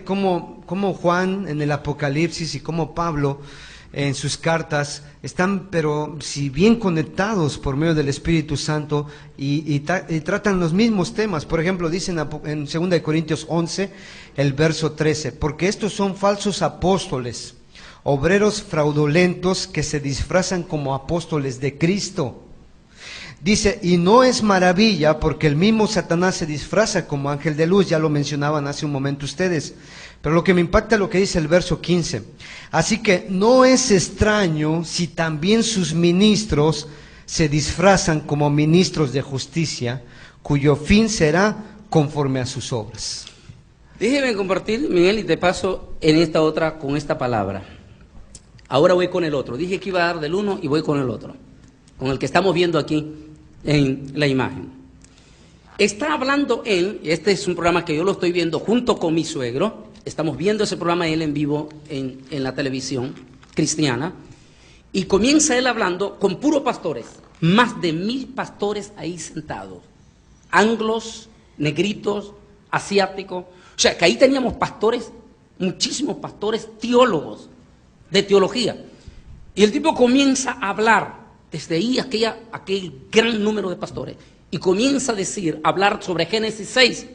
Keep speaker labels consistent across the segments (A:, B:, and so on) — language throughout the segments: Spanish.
A: cómo Juan en el Apocalipsis y cómo Pablo en sus cartas están, pero si bien conectados por medio del Espíritu Santo y tratan los mismos temas. Por ejemplo, dicen en 2 Corintios 11, el verso 13, porque estos son falsos apóstoles, obreros fraudulentos que se disfrazan como apóstoles de Cristo. Dice, y no es maravilla porque el mismo Satanás se disfraza como ángel de luz, ya lo mencionaban hace un momento ustedes. Pero lo que me impacta es lo que dice el verso 15. Así que no es extraño si también sus ministros se disfrazan como ministros de justicia, cuyo fin será conforme a sus obras.
B: Déjeme compartir, Miguel, y te paso en esta otra con esta palabra. Ahora voy con el otro. Dije que iba a dar del uno y voy con el otro, con el que estamos viendo aquí en la imagen. Está hablando él, este es un programa que yo lo estoy viendo junto con mi suegro, estamos viendo ese programa él en vivo en la televisión cristiana, y comienza él hablando con puros pastores, más de 1000 pastores ahí sentados, anglos, negritos, asiáticos, o sea que ahí teníamos pastores, muchísimos pastores teólogos, de teología, y el tipo comienza a hablar desde ahí aquel gran número de pastores, y comienza a hablar sobre Génesis 6,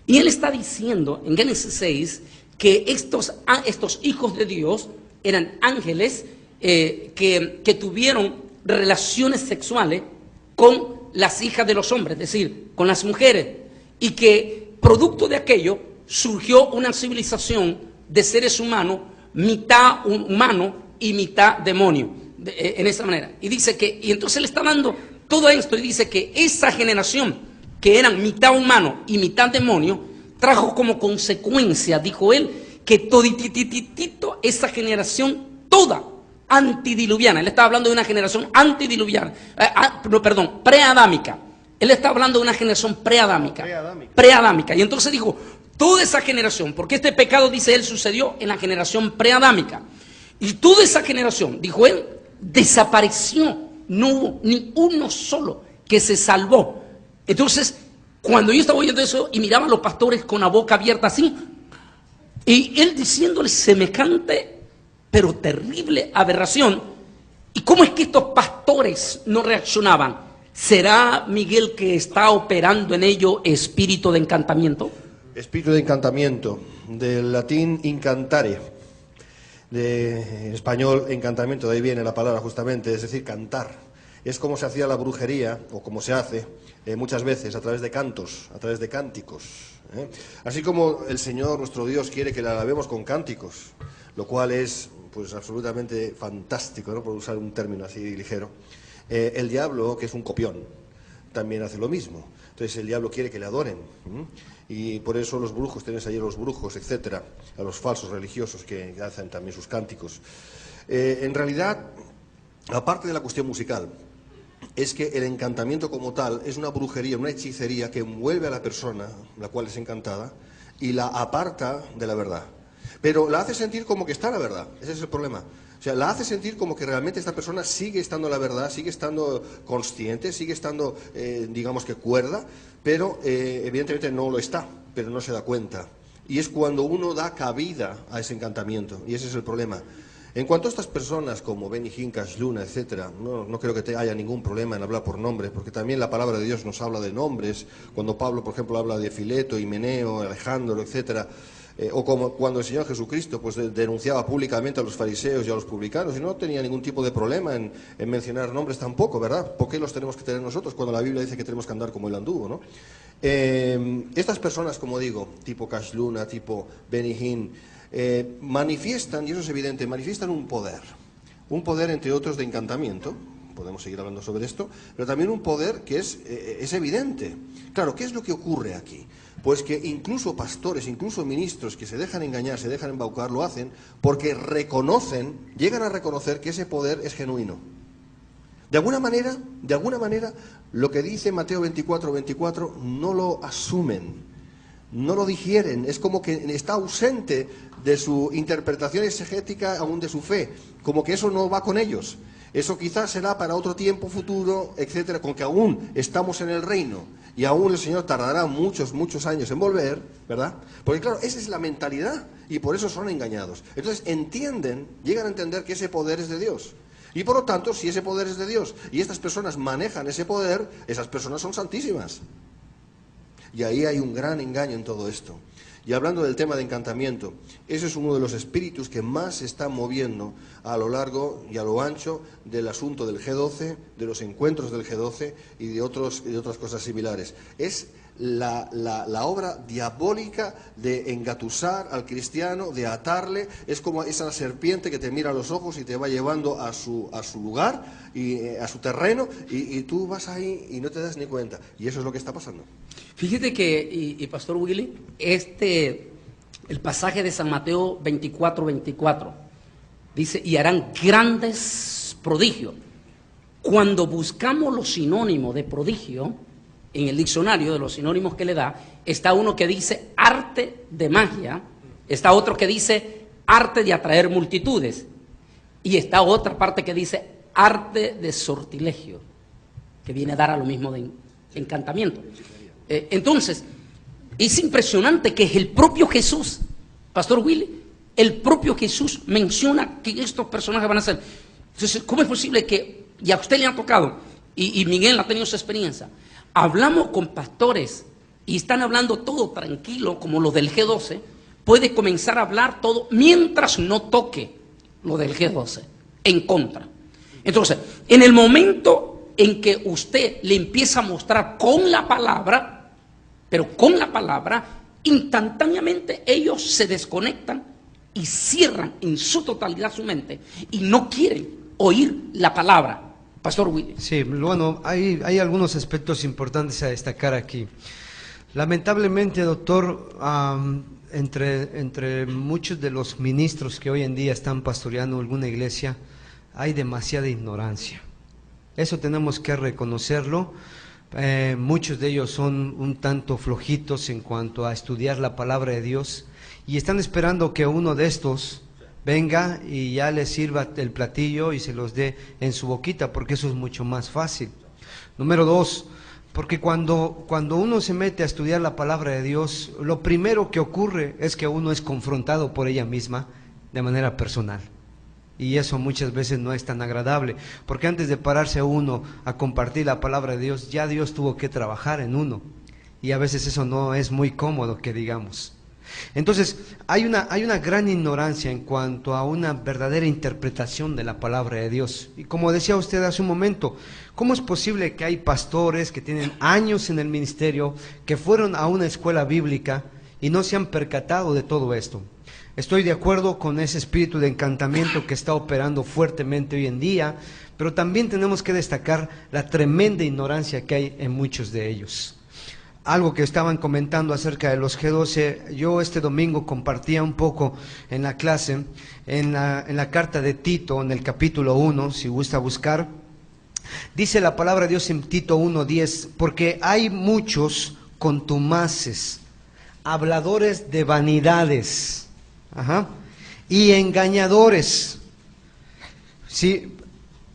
B: y él está diciendo en Génesis 6 que estos hijos de Dios eran ángeles que tuvieron relaciones sexuales con las hijas de los hombres, es decir, con las mujeres, y que producto de aquello surgió una civilización de seres humanos, mitad humano y mitad demonio, en esa manera. Y dice que, y entonces le está dando todo esto y dice que esa generación que eran mitad humano y mitad demonio trajo como consecuencia, dijo él, que toditititito esa generación toda antidiluviana. Él estaba hablando de una generación antidiluviana, preadámica. Él está hablando de una generación preadámica. Y entonces dijo, toda esa generación, porque este pecado, dice él, sucedió en la generación preadámica. Y toda esa generación, dijo él, desapareció. No hubo ni uno solo que se salvó. Entonces, cuando yo estaba oyendo eso y miraba a los pastores con la boca abierta así, y él diciéndole semejante, pero terrible aberración, ¿y cómo es que estos pastores no reaccionaban? ¿Será, Miguel, que está operando en ello espíritu de encantamiento?
C: Espíritu de encantamiento, del latín incantare, de español encantamiento, de ahí viene la palabra justamente, es decir, cantar. Es como se hacía la brujería, o como se hace muchas veces, a través de cantos, a través de cánticos. Así como el Señor, nuestro Dios, quiere que le alabemos con cánticos, lo cual es pues absolutamente fantástico, ¿no?, por usar un término así ligero. El diablo, que es un copión, también hace lo mismo. Entonces el diablo quiere que le adoren. Y por eso los brujos, tenéis ahí a los brujos, etcétera, a los falsos religiosos que hacen también sus cánticos. En realidad, aparte de la cuestión musical, es que el encantamiento como tal es una brujería, una hechicería que envuelve a la persona, la cual es encantada, y la aparta de la verdad. Pero la hace sentir como que está en la verdad, ese es el problema. O sea, la hace sentir como que realmente esta persona sigue estando en la verdad, sigue estando consciente, sigue estando, digamos que cuerda, pero evidentemente no lo está, pero no se da cuenta. Y es cuando uno da cabida a ese encantamiento, y ese es el problema. En cuanto a estas personas como Benny Hinn, Cash Luna, etcétera, no creo que haya ningún problema en hablar por nombres, porque también la palabra de Dios nos habla de nombres. Cuando Pablo, por ejemplo, habla de Fileto, Himeneo, Alejandro, etcétera, o como cuando el Señor Jesucristo pues denunciaba públicamente a los fariseos y a los publicanos, y no tenía ningún tipo de problema en mencionar nombres tampoco, ¿verdad? ¿Por qué los tenemos que tener nosotros cuando la Biblia dice que tenemos que andar como él anduvo, ¿no? Estas personas, como digo, tipo Cash Luna, tipo Benny Hinn, manifiestan, y eso es evidente, manifiestan un poder entre otros de encantamiento. Podemos seguir hablando sobre esto, pero también un poder que es evidente. Claro, ¿qué es lo que ocurre aquí? Pues que incluso pastores, incluso ministros que se dejan engañar, se dejan embaucar, lo hacen porque llegan a reconocer que ese poder es genuino. De alguna manera, lo que dice Mateo 24, no lo asumen, no lo digieren, es como que está ausente de su interpretación exegética, aún de su fe, como que eso no va con ellos. Eso quizás será para otro tiempo futuro, etcétera, con que aún estamos en el reino Y aún el Señor tardará muchos, muchos años en volver, ¿verdad? Porque claro, esa es la mentalidad y por eso son engañados. Entonces llegan a entender que ese poder es de Dios. Y por lo tanto, si ese poder es de Dios y estas personas manejan ese poder, esas personas son santísimas. Y ahí hay un gran engaño en todo esto. Y hablando del tema de encantamiento, ese es uno de los espíritus que más se está moviendo a lo largo y a lo ancho del asunto del G12, de los encuentros del G12 y de otras cosas similares. Es la obra diabólica de engatusar al cristiano, de atarle. Es como esa serpiente que te mira a los ojos y te va llevando a su lugar, y a su terreno, y tú vas ahí y no te das ni cuenta. Y eso es lo que está pasando.
B: Fíjate que, y Pastor Willy, el pasaje de San Mateo 24:24, dice, y harán grandes prodigios. Cuando buscamos los sinónimos de prodigio, en el diccionario de los sinónimos que le da, está uno que dice arte de magia, está otro que dice arte de atraer multitudes, y está otra parte que dice arte de sortilegio, que viene a dar a lo mismo de encantamiento. Entonces, es impresionante que es el propio Jesús, Pastor Willy, el propio Jesús menciona que estos personajes van a ser. Entonces, ¿cómo es posible que, y a usted le ha tocado, y Miguel ha tenido esa experiencia, hablamos con pastores y están hablando todo tranquilo, como los del G12, puede comenzar a hablar todo mientras no toque lo del G12, en contra. Entonces, en el momento en que usted le empieza a mostrar con la palabra, pero con la palabra, instantáneamente ellos se desconectan y cierran en su totalidad su mente y no quieren oír la palabra. Pastor Willy.
A: Sí, bueno, hay algunos aspectos importantes a destacar aquí. Lamentablemente, doctor, entre muchos de los ministros que hoy en día están pastoreando alguna iglesia, hay demasiada ignorancia. Eso tenemos que reconocerlo. Muchos de ellos son un tanto flojitos en cuanto a estudiar la palabra de Dios y están esperando que uno de estos venga y ya les sirva el platillo y se los dé en su boquita, porque eso es mucho más fácil. Número 2, porque cuando uno se mete a estudiar la palabra de Dios, lo primero que ocurre es que uno es confrontado por ella misma de manera personal. Y eso muchas veces no es tan agradable, porque antes de pararse uno a compartir la palabra de Dios, ya Dios tuvo que trabajar en uno. Y a veces eso no es muy cómodo, que digamos. Entonces, hay una gran ignorancia en cuanto a una verdadera interpretación de la palabra de Dios. Y como decía usted hace un momento, ¿cómo es posible que hay pastores que tienen años en el ministerio, que fueron a una escuela bíblica y no se han percatado de todo esto? Estoy de acuerdo con ese espíritu de encantamiento que está operando fuertemente hoy en día, pero también tenemos que destacar la tremenda ignorancia que hay en muchos de ellos. Algo que estaban comentando acerca de los G12, yo este domingo compartía un poco en la clase, en la carta de Tito, en el capítulo 1, si gusta buscar, dice la palabra de Dios en Tito 1:10, porque hay muchos contumaces, habladores de vanidades, y engañadores, ¿sí?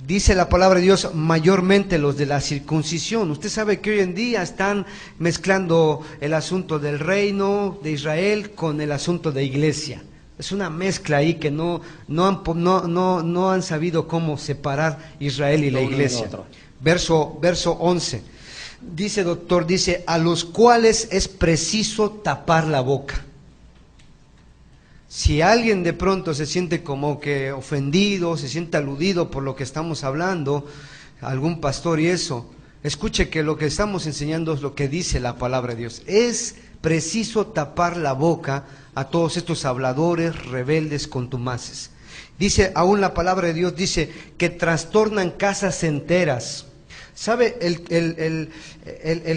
A: Dice la palabra de Dios, mayormente los de la circuncisión. Usted sabe que hoy en día están mezclando el asunto del reino de Israel con el asunto de iglesia. Es una mezcla ahí que no han sabido cómo separar Israel y la iglesia. Verso 11. Dice, doctor, dice, a los cuales es preciso tapar la boca. Si alguien de pronto se siente como que ofendido, se siente aludido por lo que estamos hablando, algún pastor y eso, escuche que lo que estamos enseñando es lo que dice la palabra de Dios. Es preciso tapar la boca a todos estos habladores, rebeldes, contumaces. Dice, aún la palabra de Dios dice que trastornan casas enteras. ¿Sabe el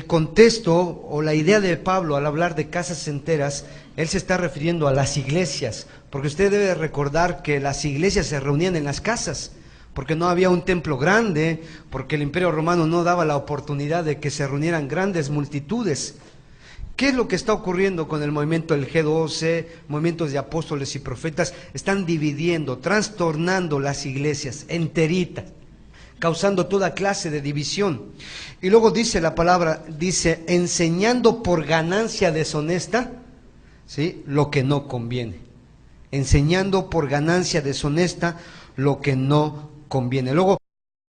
A: contexto o la idea de Pablo al hablar de casas enteras? Él se está refiriendo a las iglesias, porque usted debe recordar que las iglesias se reunían en las casas, porque no había un templo grande, porque el Imperio Romano no daba la oportunidad de que se reunieran grandes multitudes. ¿Qué es lo que está ocurriendo con el movimiento del G12, movimientos de apóstoles y profetas? Están dividiendo, trastornando las iglesias enteritas. causando toda clase de división. Y luego dice la palabra, dice, enseñando por ganancia deshonesta, ¿sí?, lo que no conviene. Enseñando por ganancia deshonesta lo que no conviene. Luego